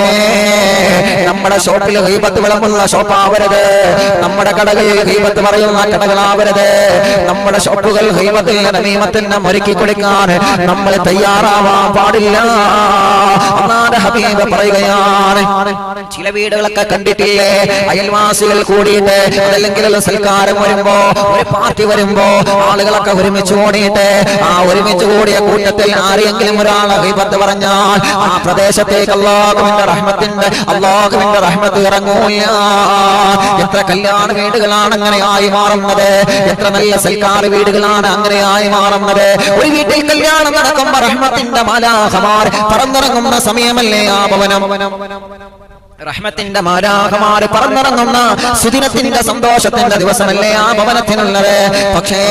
നമ്മുടെ ഷോപ്പിൽ ഗീബത്ത് വിളമ്പുന്ന ഷോപ്പാവരുത്, നമ്മുടെ കടകളിൽ ഗീബത്ത് പറയുന്ന കടകളാവരുത്, നമ്മുടെ ഷോപ്പുകൾ ഗീബത്തിൽ നമീമത്തിന് ഒരുക്കി കൊടുക്കാൻ നമ്മൾ തയ്യാറാവാൻ പാടില്ല. അല്ലാഹുവിന്റെ ഹബീബ് പറയുകയാണ്, ചില വീടുകളൊക്കെ കണ്ടിട്ടില്ലേ, അയൽവാസികൾ കൂടിയിട്ട് അതല്ലെങ്കിൽ സൽക്കാരം വരുമ്പോ, ഒരു പാർട്ടി വരുമ്പോ ആളുകളൊക്കെ ഒരുമിച്ച് കൂടിയിട്ട് ആ ഒരുമിച്ച് കൂടിയ കൂട്ടത്തിൽ ആരെങ്കിലും ഒരാളെ ഗീബത്ത് പറഞ്ഞാൽ ആ പ്രദേശത്തേക്ക് അല്ലാഹുവിന്റെ റഹ്മത്ത് ഇറങ്ങൂല. എത്ര കല്യാണ വീടുകളാണ് അങ്ങനെയായി മാറുന്നത്, എത്ര നല്ല സൽക്കാര വീടുകളാണ് അങ്ങനെയായി മാറുന്നത്. ഒരു വീട്ടിൽ കല്യാണം നടക്കുമ്പോ റഹ്മത്തിന്റെ മാലാഖമാർ പറന്നിറങ്ങുന്ന സമയമല്ലേ ആ ഭവനം, റഹ്മത്തിന്റെ മാലാഖമാര് പറന്നിറങ്ങുന്ന സുദിനത്തിന്റെ സന്തോഷത്തിന്റെ ദിവസമല്ലേ ആ ഭവനത്തിനുള്ളത്. പക്ഷേ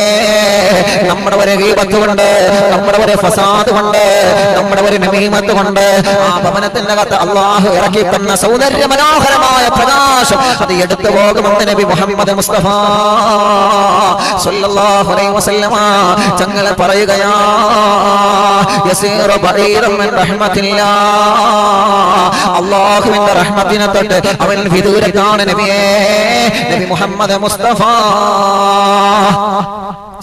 നമ്മുടെ ഒരു ഗീബത്ത് കൊണ്ട്, നമ്മുടെ ഒരു ഫസാദ് കൊണ്ട്, നമ്മുടെ ഒരു നമീമത്ത് കൊണ്ട് ആ ഭവനത്തിന്റെ അകത്ത് അല്ലാഹു ഇറക്കി തന്ന സൗന്ദര്യ മനോഹരമായ പ്രകാശം അത് എടുത്തു പോകുമെന്ന് നബി മുഹമ്മദ് മുസ്തഫ സ്വല്ലല്ലാഹു അലൈഹി വസല്ലമ തങ്ങൾ പറയുകയാ, യസീറു ബഈറൻ മിൻ റഹ്മത്തില്ലാഹ്, അല്ലാഹുവിന്റെ റഹ്മത്തിനെ തൊട്ട് അവൻ വിദൂരത്താണ് നബിയേ, നബി മുഹമ്മദ് മുസ്തഫ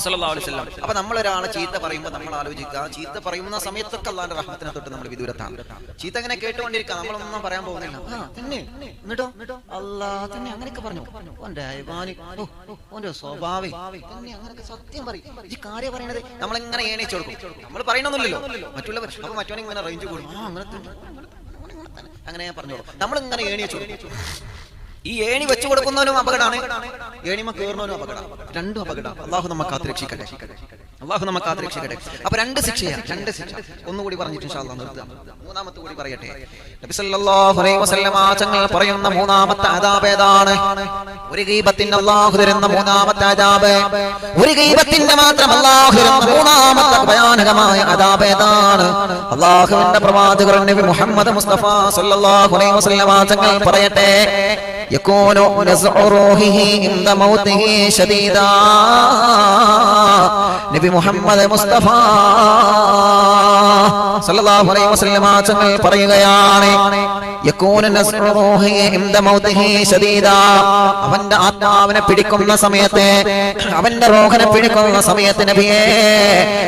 സല്ലല്ലാഹു അലൈഹി വസല്ലം. അപ്പൊ നമ്മൾ ഒരാളെ ചീത്ത പറയുമ്പോൾ നമ്മൾ ആലോചിക്കുക, ചീത്ത പറയുന്ന സമയത്തൊക്കെ അല്ലാഹുവിന്റെ റഹ്മത്തിനെ തൊട്ട് നമ്മൾ വിദൂരത്താണ്. ചീത്ത അങ്ങനെ കേട്ടുകൊണ്ടിരിക്കുക, നമ്മളൊന്നും പറയാൻ പോകുന്നില്ല. തന്നെ എന്നിട്ടോ അല്ലാഹ് തന്നെ അങ്ങനെയൊക്കെ പറഞ്ഞു, ഓന്റെ അയവാനി, ഓന്റെ സ്വഭാവം തന്നെ അങ്ങനെയൊക്കെ സത്യം പറയും, ഈ കാര്യം പറയണത് നമ്മളെങ്ങനെ ഏണിച്ചു കൊടുക്കും. നമ്മൾ പറയണമെന്നില്ലല്ലോ, മറ്റുള്ളവർ അപ്പൊ മറ്റവനെ ഇങ്ങനെ റേഞ്ച് കൂടും, അങ്ങനെ പറഞ്ഞോളൂ. നമ്മളിങ്ങനെ ഏണിച്ചു കൊടുക്കും. ഈ ഏണി വെച്ചു കൊടുക്കുന്നവനും അപകടമാണ്, ഏണിമ കയറുന്നവനും അപകടം, രണ്ടും അപകടം. അല്ലാഹു നമ്മെ കാത്തുരക്ഷിക്കട്ടെ, അല്ലാഹു നമ്മെ കാത്തുരക്ഷിക്കട്ടെ. അപ്പൊ രണ്ട് ശിക്ഷ. ഒന്നുകൂടി പറഞ്ഞിട്ട് ഇൻഷാ അല്ലാഹ് നിർത്താം. മൂന്നാമത്തെ കൂടി പറയട്ടെ. നബി സല്ലല്ലാഹു അലൈഹി വസല്ലമ തങ്ങൾ പറയുന്ന മൂന്നാമത്തെ അദാബ് ഏതാണ്? ഒരു ഗീബത്തിന് അല്ലാഹു തരുന്ന മൂന്നാമത്തെ അദാബ്, ഒരു ഗീബത്തിന് മാത്രം അല്ലാഹു തരുന്ന മൂന്നാമത്തെ ഭയാനകമായ അദാബ് ഏതാണ്? അല്ലാഹുവിന്റെ പ്രവാചകർ നബി മുഹമ്മദ് മുസ്തഫ സല്ലല്ലാഹു അലൈഹി വസല്ലമ തങ്ങൾ പറയട്ടെ, യകൂനു നസ്ഉ റൂഹിഹി ഇൻദ മൗതിഹി ശദീദാ. നബി മുഹമ്മദ് മുസ്തഫ സല്ലല്ലാഹു അലൈഹി വസല്ലമ തങ്ങൾ പറയുകയാണ്, യകൂനു നസ്ഉ റൂഹിഹി ഇൻദ മൗതിഹി ശദീദാ. അവന്റെ ആത്മാവിനെ പിടിക്കുന്ന സമയത്ത്, അവന്റെ റൂഹിനെ പിടിക്കുന്ന സമയത്ത് നബിയേ,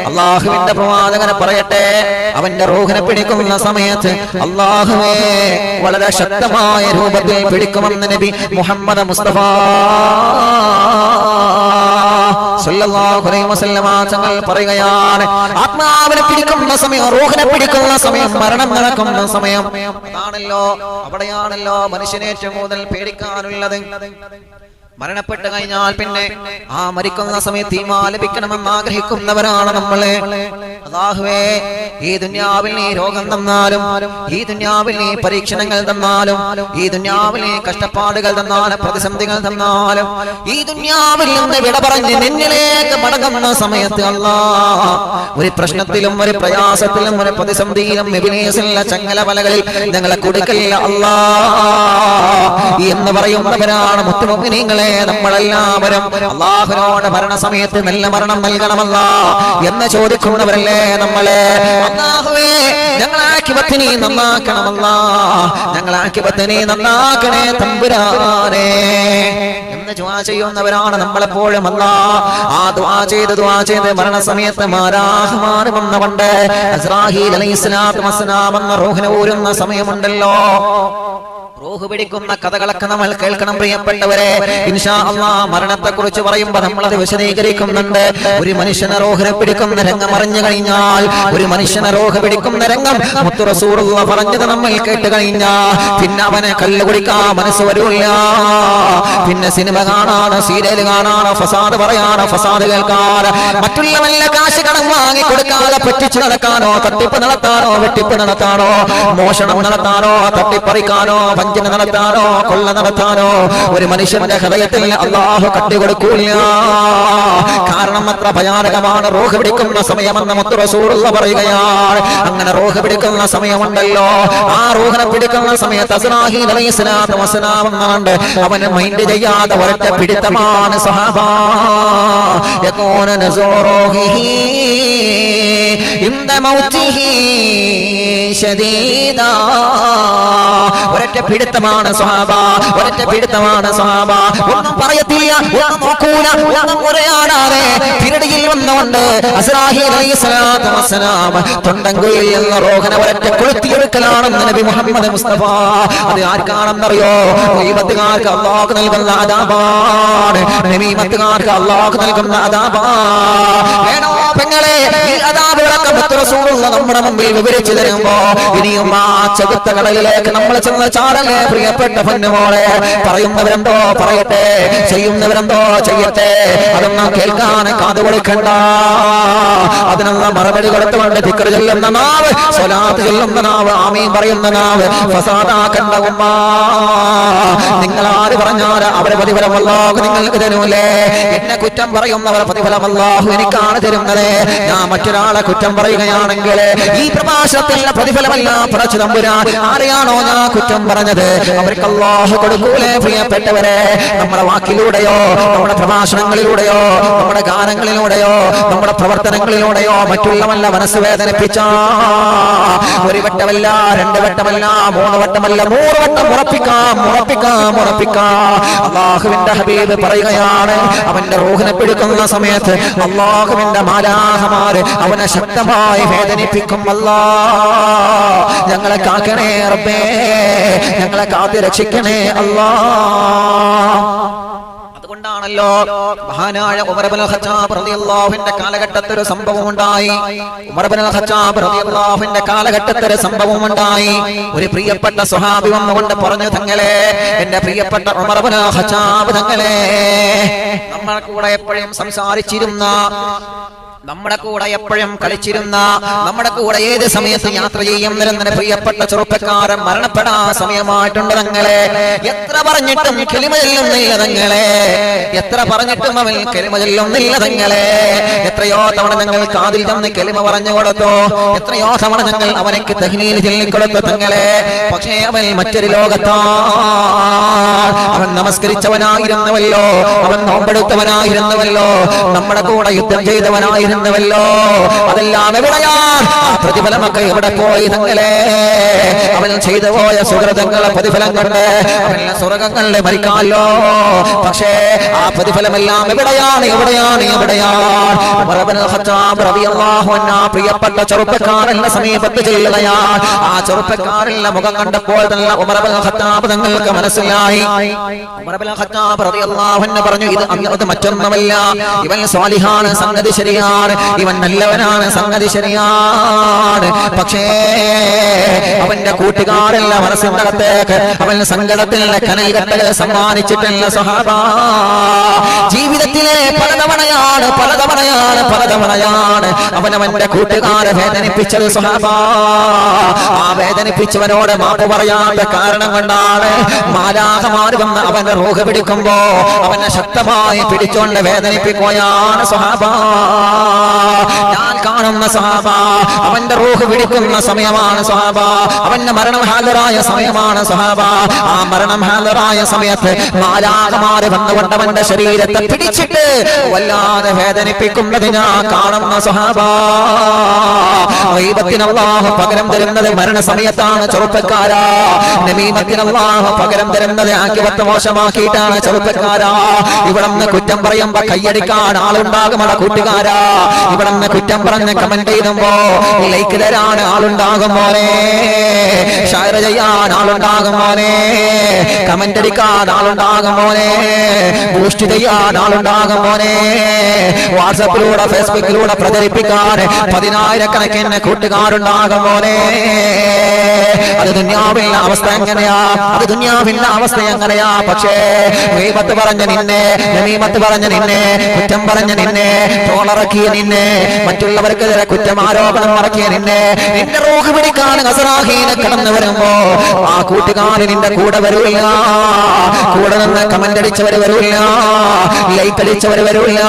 അല്ലാഹുവിന്റെ പ്രവാചകനെ പറയട്ടെ, അവന്റെ റൂഹിനെ പിടിക്കുന്ന സമയത്ത് അല്ലാഹുവേ വളരെ ശക്തമായ രൂപത്തിൽ പിടിക്കുമെന്ന് നബി മുഹമ്മദ് മുസ്തഫ സല്ലല്ലാഹു അലൈഹി വസല്ലമ തങ്ങൾ പറയുകയാണ്, ആത്മാവിനെ പിടിക്കുന്ന സമയം, റൂഹിനെ പിടിക്കുന്ന സമയം, മരണം നടക്കുന്ന സമയം അതാണല്ലോ, അവിടെയാണല്ലോ മനുഷ്യനെ ഏറ്റവും കൂടുതൽ പേടിക്കാനുള്ളത്. മരണപ്പെട്ട് കഴിഞ്ഞാൽ പിന്നെ ആ മരിക്കുന്ന സമയത്ത് ഈമാൻ ലഭിക്കണമെന്ന് ആഗ്രഹിക്കുന്നവരാണ് നമ്മളെ. അല്ലാഹുവേ, ഈ ദുനിയാവിൽ നീ രോഗം തന്നാലും, ഈ ദുനിയാവിൽ നീ പരീക്ഷണങ്ങൾ തന്നാലും, ഈ ദുനിയാവിൽ നീ കഷ്ടപ്പാടുകൾ തന്നാലും, പ്രതിസന്ധികൾ തന്നാലും, ഈ ദുനിയാവിൽ നിന്ന് വിട പറഞ്ഞ് നിന്നിലേക്ക് മടങ്ങുന്ന സമയത്ത് അല്ലാഹ് ഒരു പ്രശ്നത്തിലും ഒരു പ്രയാസത്തിലും ഒരു പ്രതിസന്ധിയിലും ഇബ്ലീസിന്റെ ചങ്ങലവലകളിൽ ഞങ്ങളെ കൊടുക്കല്ല അല്ലാഹ് എന്ന് പറയുന്നവരാണ് മുത്തുമുഅ്മിനീങ്ങളെ. നമ്മളെല്ലാവരും അല്ലാഹുവിനോട് മരണസമയത്ത് നല്ല മരണം നൽകണമല്ല എന്ന് ചോദിക്കുന്നവരല്ലേ നമ്മളെ. അല്ലാഹുവേ, ഞങ്ങളെ ആഖിബത്ത് നീ നന്നാക്കണമല്ല, ഞങ്ങളെ ആഖിബത്ത് നീ നന്നാക്കണേ തമ്പുരാനേ എന്ന് ദുആ ചെയ്യുന്നവരാണ് നമ്മളെപ്പോഴും. അല്ലാഹ് ആ ദുആ ചെയ്ത് മരണസമയത്ത് മാലാഖമാർ വന്നുകൊണ്ട് അസ്രാഹീൽ അലൈഹിസ്സലാത്തു വസ്സലാം എന്ന റൂഹിനെ ഊരുന്ന സമയമുണ്ടല്ലോ, റൂഹ് പിടിക്കുന്ന കഥകളൊക്കെ നമ്മൾ കേൾക്കണം പ്രിയപ്പെട്ടവരെ. ഇൻഷാ അല്ലാഹ് മരണത്തെ കുറിച്ച് പറയുമ്പോൾ നമ്മൾ അത് വിശദീകരിക്കുന്നുണ്ട്. ഒരു മനുഷ്യനെ റൂഹിനെ പിടിക്കുന്ന രംഗം അറിഞ്ഞു കഴിഞ്ഞാൽ, ഒരു മനുഷ്യനെ റൂഹ് പിടിക്കുന്ന രംഗം മുത്ത് റസൂലുള്ളാഹി പറഞ്ഞത് നമ്മൾ കേട്ട് കഴിഞ്ഞാൽ പിന്നെ അവനെ കല്ല് കുടിക്കാൻ മനസ്സ് വരില്ല. പിന്നെ സിനിമ കാണാനോ സീരിയൽ കാണാനോ ഫസാദ് പറയാനോ ഫസാദ് കേൾക്കാനോ മറ്റുള്ളവന്റെ കാശ് കടം വാങ്ങി കൊടുക്കാതെ പറ്റിച്ചു നടക്കാനോ തട്ടിപ്പ് നടത്താനോ വെട്ടിപ്പ് നടത്താനോ മോഷണം നടത്താനോ തട്ടിപ്പറിക്കാനോ വഞ്ചന നടത്താനോ കൊള്ള നടത്താനോ ഒരു മനുഷ്യന്റെ ഹൃദയത്തിൽ അല്ലാഹു കട്ടികൊടുക്കൂല. കാരണം അത്ര ഭയാനകമാണ് റൂഹ് പിടിക്കുന്ന സമയമെന്ന് മുത്ത് റസൂലുള്ള പറയുകയാണ്. അങ്ങനെ റൂഹ് പിടിക്കുന്ന സമയമുണ്ടല്ലോ, ആ റൂഹിനെ പിടിക്കുന്ന സമയത്ത് അസ്റാഹീൽ അലൈഹിസ്സലാത്തു വസ്സലാം എന്നാണ്ട് അവന് മൈൻഡ് ചെയ്യാതെ ഒരൊറ്റ പിടുത്തമാണ് സഹാബാ. യകൂന നസൂറുഹി ഇന്ദ മൗതിഹി ശദീദാ. ഒരൊറ്റ പിടുത്തമാണ് സഹാബാ, ഒരൊറ്റ പിടുത്തമാണ് സഹാബാ. ഒന്നും പറയത്തില്ല, ഒന്നും നോക്കൂല, ഒന്നും പറയാനാതെ പിരടിയിൽ വന്നുകൊണ്ട് അസ്റാഹീൽ അലൈഹിസ്സലാത്തു വസ്സലാം തൊണ്ടൻകുഴിയിൽ നിന്ന് റൂഹിനെ ഒരൊറ്റ കൊളുത്തിയെടുക്കലാണെന്ന് നബി മുഹമ്മദ് മുസ്തഫ. അത് ആർക്കാണെന്നറിയോ? ഗീബത്തുകാർക്ക് അല്ലാഹു നൽകുന്ന അദാബാണ്, നമീമത്തുകാർക്ക് അല്ലാഹു നൽകുന്ന അദാബാണ്. വേണോ പെങ്ങളെ, ഈ അദാബുകളൊക്കെ മുത്ത് റസൂലുള്ള നമ്മുടെ മുമ്പിൽ വിവരിച്ചു തരുമ്പോ ഇനിയും ആ ചെകുത്ത കടലിലേക്ക് നമ്മൾ ചെന്ന് ചാടല്ലേ പ്രിയപ്പെട്ട പൊന്നുമോളെ. പറയുന്നവരെന്തോ പറയട്ടെ, ചെയ്യുന്നവരെന്തോ ചെയ്യട്ടെ, അതൊന്നും കേൾക്കാൻ കാത് കൊടുക്കണ്ട. അതിനുള്ള മറുപടി കൊടുത്തുകൊണ്ട് ദിക്ർ ചൊല്ലുന്ന നാവ്, സ്വലാത്ത് ചൊല്ലുന്ന നാവ്, ആമീൻ പറയുന്ന നാവ് ഫസാദാക്കണ്ട ഉമ്മ. നിങ്ങൾ ആര് പറഞ്ഞാൽ അവരെ പ്രതിഫലം അല്ലാഹു നിങ്ങൾക്ക് തരൂലേ? എന്നെ കുറ്റം പറയുന്നവർ പ്രതിഫലം അല്ലാഹു എനിക്കാണ് തരുന്നത്. ഞാൻ മറ്റൊരാളെ കുറ്റം പറയുകയാണെങ്കിൽ ഈ പ്രഭാഷണത്തിലുള്ള പ്രതിഫലമല്ല പടച്ച തമ്പുരാൻ. ആരെയാണോ ഞാൻ കുറ്റം പറഞ്ഞത് അവർക്ക് അല്ലാഹു കൊടുക്കൂലേ? പ്രിയപ്പെട്ടവരെ, നമ്മുടെ വാക്കിലൂടെയോ നമ്മുടെ പ്രഭാഷണങ്ങളിലൂടെയോ നമ്മുടെ ഗാനങ്ങളിലൂടെയോ നമ്മുടെ പ്രവർത്തനങ്ങളിലൂടെയോ മറ്റുള്ളവല്ല മനസ്സ് വേദനിപ്പിച്ച ഒരു വട്ടമല്ല, രണ്ട് വട്ടമല്ല, മൂന്ന് വട്ടമല്ല, 100 വട്ടം ഉറപ്പിക്കാം, ഉറപ്പിക്കാം, ഉറപ്പിക്കാം. അല്ലാഹുവിന്റെ ഹബീബ് പറയുകയാണ്, അവന്റെ റൂഹിനെ പിടിക്കുന്ന സമയത്ത് അല്ലാഹുവിന്റെ മാലാഖമാർ അവനെ ശക്തമായി വേദനിപ്പിക്കും. അല്ലാഹ് ഞങ്ങളെ കാക്കണേ റബ്ബേ, ഞങ്ങളെ കാത്തു രക്ഷിക്കണേ അല്ലാഹ്. അതുകൊണ്ടാണല്ലോ മഹാനായ ഉമർ ഇബ്നുൽ ഖത്താബ് റളിയല്ലാഹുവിന്റെ കാലഘട്ടത്തിൽ ഒരു സംഭവം ഉണ്ടായി. ഉമർ ഇബ്നുൽ ഖത്താബ് റളിയല്ലാഹുവിന്റെ കാലഘട്ടത്തിൽ ഒരു സംഭവം ഉണ്ടായി. ഒരു പ്രിയപ്പെട്ട സ്വഹാബി വന്നുകൊണ്ട് പറഞ്ഞു, തങ്ങളെ, എന്റെ പ്രിയപ്പെട്ട ഉമർ ഇബ്നുൽ ഖത്താബ് തങ്ങളെ, നമ്മുടെ കൂടെ എപ്പോഴും സംസാരിച്ചിരുന്ന, നമ്മുടെ കൂടെ എപ്പോഴും കളിച്ചിരുന്ന, നമ്മുടെ കൂടെ ഏത് സമയത്ത് യാത്ര ചെയ്യുന്ന പ്രിയപ്പെട്ട ചെറുപ്പക്കാരൻ മരണപ്പെടാൻ സമയമായിട്ടുണ്ട് തങ്ങളെ. എത്ര പറഞ്ഞിട്ടും കലിമ ചൊല്ലുന്നില്ല തങ്ങളെ, എത്ര പറഞ്ഞിട്ടും അവൻ കലിമ ചൊല്ലുന്നില്ല തങ്ങളെ. എത്രയോ തവണ ഞങ്ങൾ കാതിൽ ചെന്ന് കലിമ പറഞ്ഞു കൊടുത്തു, എത്രയോ തവണ ഞങ്ങൾ അവനക്ക് തഹ്ലീൽ ചൊല്ലിക്കൊടുത്തു തങ്ങളെ. പക്ഷേ അവൻ മറ്റൊരു ലോകത്താണ്. അവൻ നമസ്കരിച്ചവനായിരുന്നുവല്ലോ, അവൻ നോമ്പെടുത്തവനായിരുന്നുവല്ലോ, നമ്മുടെ കൂടെ യുദ്ധം ചെയ്തവനായിരുന്നു ല്ലോ. അതെല്ലാം എവിടെയാണ്? പ്രതിഫലമൊക്കെ എവിടെ പോയി തങ്ങളെ? അവൻ ചെയ്തു പോയ സുഹൃതങ്ങളെ പ്രതിഫലം കൊണ്ട് അവനെ സ്വർഗങ്ങളിൽ മരിക്കാമല്ലോ. പക്ഷേ ആ പ്രതിഫലമെല്ലാം എവിടെയാണ്? എവിടെയാണ്? എവിടെയാണ്? ഉമർ ഇബ്നുൽ ഖത്താബ് റളിയല്ലാഹു അൻഹു പ്രിയപ്പെട്ട ചെറുപ്പക്കാരന്റെ സമീപത്ത് ചെല്ലുകയാണ്. ആ ചെറുപ്പക്കാരന്റെ മുഖം കണ്ടപ്പോൾ തന്നെ ഉമർ ഇബ്നുൽ ഖത്താബ് തങ്ങൾക്ക് മനസ്സിലായി. ഉമർ ഇബ്നുൽ ഖത്താബ് റളിയല്ലാഹു അൻഹു പറഞ്ഞു, ഇത് മറ്റൊന്നുമല്ല, ഇവൻ സ്വാലിഹാണ്, സംഗതി ശരിയാണ്, ഇവൻ നല്ലവനാണ്, സംഗതി ശരിയാണ്. പക്ഷേ അവന്റെ കൂട്ടുകാരല്ല മനസ്സിന്റെ അകത്തേക്ക് അവൻ സങ്കടത്തിലുള്ള കനൽകെട്ടൽ സമ്മാനിച്ചിട്ടുള്ള സ്വഹാബ. ജീവിതത്തിലെ പലതവണയാണ് അവനവന്റെ കൂട്ടുകാരെ വേദനിപ്പിച്ചത് സ്വഹാബ. ആ വേദനിപ്പിച്ചവനോട് മാപ്പ് പറയാത്ത കാരണം കൊണ്ടാണ് മാലാഖമാർ വന്ന് അവന്റെ റൂഹ് പിടിക്കുമ്പോ അവനെ ശക്തമായി പിടിച്ചോണ്ട് വേദനിപ്പിക്കുകയാണ് സ്വഹാബ. ഞാൻ കാണുന്ന സ്വഹാബ, അവന്റെ റൂഹ് പിടിക്കുന്ന സമയമാണ് സ്വഹാബ, അവന്റെ മരണം ഹാജരായ സമയമാണ് സ്വഹാബ. ആ മരണം ഹാജരായ സമയത്ത് മാലാഖമാർ വന്നുകൊണ്ട് അവന്റെ ശരീരത്തെ പിടിച്ചിട്ട് വല്ലാതെ വേദനിപ്പിക്കുന്നത് ഞാൻ കാണുന്ന സ്വഹാബ. ഗീബത്തിന് അല്ലാഹു പകരം തരുന്നത് മരണസമയത്താണ് ചെറുപ്പക്കാരാ. നമീമത്തിന് അല്ലാഹു പകരം തരുന്നത് ആഖിബത്ത് മോശമാക്കിയിട്ടാണ് ചെറുപ്പക്കാരാ. ഇവിടെ നിന്ന് കുറ്റം പറയുമ്പോ കയ്യടിക്കാൻ ആളുണ്ടാകും കൂട്ടുകാരാ. ഇവിടെ നിന്ന് കുറ്റം പറഞ്ഞ് കമന്റ് ചെയ്യുമ്പോ ലൈക്ക് തരാൻ ആളുണ്ടാകും മോനെ, ഷെയർ ചെയ്യാൻ ആളുണ്ടാകും മോനെ, കമന്റ് അടിക്കാൻ ആളുണ്ടാകും മോനെ, ബൂസ്റ്റ് ചെയ്യാൻ ആളുണ്ടാകും ഉണ്ടാകും മോനെ. വാട്സപ്പിലൂടെ ഫേസ്ബുക്കിലൂടെ പ്രചരിപ്പിക്കാൻ 10,000-കണക്കിന് കൂട്ടുകാരുണ്ടാകും മോനെ. അത് ദുനിയാവിന്റെ അവസ്ഥ എങ്ങനെയാ? അത് ദുനിയാവിന്റെ അവസ്ഥ എങ്ങനെയാ? പക്ഷേ ഗീബത്ത് പറഞ്ഞ നിന്നെ, നമീമത്ത് പറഞ്ഞ നിന്നെ, കുറ്റം പറഞ്ഞ നിന്നെ, തോളറക്കിയ നിന്നെ, മറ്റുള്ളവർക്കെതിരെ കുറ്റമാരോപണം ഇറക്കിയ നിന്നെ, നിന്റെ റൂഹ് പിടിക്കാൻ അസ്രാഹീന് കടന്നു വരുമ്പോ ആ കൂട്ടുകാരൻ നിന്റെ കൂടെ വരില്ല. കൂടെ നിന്ന് കമന്റ് അടിച്ചവർ വരില്ല, ലൈക്ക് അടിച്ചവർ വരില്ല,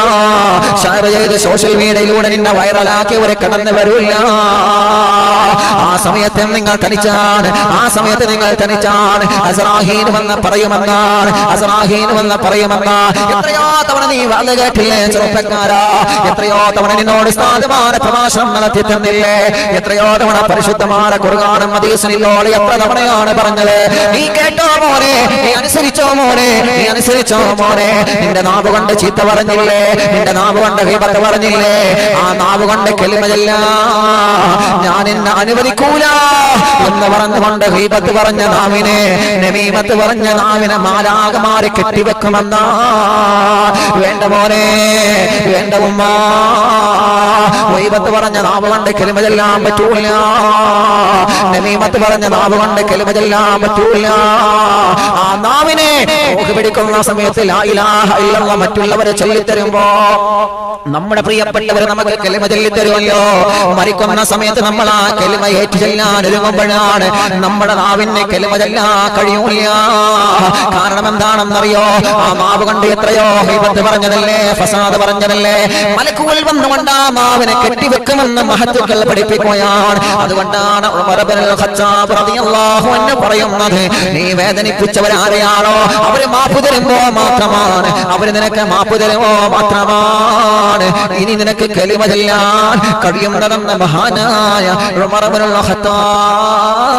ഷെയർ ചെയ്ത് സോഷ്യൽ മീഡിയയിലൂടെ നിന്നെ വൈറലാക്കിയവർ കടന്നു വരില്ല. ആ സമയത്ത് നിങ്ങൾ തനിച്ചാണ്, ആ സമയത്ത് നിങ്ങൾ തനിച്ചാണ്. അസ്രാഹീൻ വന്ന് പറയുമെന്നാണ്, അസ്രാഹീൻ വന്ന് പറയുമെന്നാ. എത്രയോ തവണ നീ വാത് കേട്ടില്ലേ ചെറുപ്പക്കാരാ? എത്രയോ തവണ നിന്നോട് സ്ഥാനമാന പ്രഭാഷണം നടത്തി തന്നില്ലേ? എത്രയോ തവണ പരിശുദ്ധമായ ഖുർആനും ഹദീസിനോട് എത്ര തവണയാണ് പറഞ്ഞത്? നീ കേട്ടോ മോനെ, നീ അനുസരിച്ചോ മോനെ, നീ അനുസരിച്ചോ മോനെ. നിന്റെ നാവ് കൊണ്ട് ചീത്ത പറഞ്ഞില്ലേ? നിന്റെ നാവ് കൊണ്ട് ഗീബത്ത് പറഞ്ഞില്ലേ? ആ നാവ് കൊണ്ട് കലിമ ചൊല്ലാൻ ഞാൻ എന്നെ അനുവദിക്കൂല എന്ന് പറഞ്ഞുകൊണ്ട് ഗീബത്ത് പറഞ്ഞ നാവിനെ, നമീമത്ത് പറഞ്ഞ നാവിനെ മാലാഖമാരെ കെട്ടിവെക്കുമെന്നാ. വേണ്ട മോനെ, വേണ്ട ഉമ്മ. ഗീബത്ത് പറഞ്ഞ നാവ് കൊണ്ട് കലിമ ചൊല്ലാൻ പറ്റൂല, നമീമത്ത് പറഞ്ഞ നാവ് കൊണ്ട് കലിമ ചൊല്ലാൻ പറ്റൂല. ആ നാവിനെ പിടിക്കുന്ന സമയത്ത് ലാ ഇലാഹ ഇല്ലല്ലാഹ് മറ്റുള്ളവരെ ചൊല്ലിത്തരുമ്പോ നമ്മുടെ പ്രിയപ്പെട്ടവർ നമുക്ക് കലിമ ചൊല്ലിത്തരുമല്ലോ. മരിക്കുന്ന സമയത്ത് നമ്മൾ ആ കലിമ ഏറ്റു ചൊല്ലാൻ ഒരുങ്ങുമ്പോഴാണ് നമ്മുടെ നാവിനെ കലിമ ചൊല്ലാൻ കഴിയൂല. കാരണം എന്താണെന്നറിയോ? ആ നാവ് കൊണ്ട് എത്രയോ ഗീബത്ത് പറഞ്ഞതല്ലേ, ഫസാദ് പറഞ്ഞതല്ലേ. മലക്കുകൾ വന്നുകൊണ്ട് ആ നാവിനെ കെട്ടിവെക്കുമെന്ന് മഹത്തുക്കൾ പഠിപ്പിക്കുകയാണ്. അതുകൊണ്ടാണ് ഉമർ ഇബ്നുൽ ഖത്താബ് റളിയല്ലാഹു അൻഹു പറയുന്നത്, നീ വേദനിപ്പിച്ചവരാരെയാണോ അവര് മാപ്പ് തരുമ്പോ മാത്രമാണ്, അവര് നിനക്ക് മാപ്പ് തരുമ്പോ മാത്രമാണ് ഇനി നിനക്ക് കലിമ ചൊല്ലാൻ കഴിയുന്നതെന്ന് മഹാനായ ഉമർ ഇബ്നുൽ ഖത്താബ്.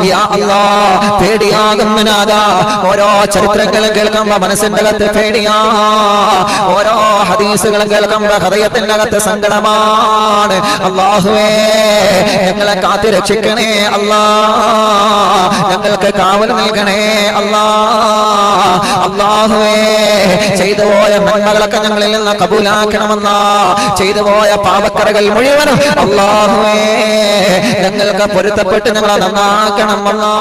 യാ അല്ലാഹ്, പേടിയാകുന്ന നാദാ. ഓരോ ചരിത്രങ്ങൾ കേൾക്കുമ്പോ മനസ്സിന്റെ അകത്ത് പേടിയാ, ഓരോ ഹദീസുകൾ കേൾക്കുമ്പോ ഹൃദയത്തിന്റെ അകത്ത് സങ്കടമാണ്. അല്ലാഹുവേ, ഞങ്ങളെ കാത്തു രക്ഷിക്കണേ അല്ലാ, ഞങ്ങൾക്ക് കാവൽ നൽകണേ അല്ലാ. അല്ലാഹുവേ, ചെയ്തു പോയ നന്മകളൊക്കെ ഞങ്ങളിൽ നിന്ന് കബൂലാക്കണമെന്നാ. ചെയ്തു പോയ പാപക്കറകൾ മുഴുവനും അല്ലാഹുവേ ഞങ്ങൾക്ക് പൊരുത്തപ്പെട്ട് ഞങ്ങളെ നന്നാക്കണം അല്ലാ.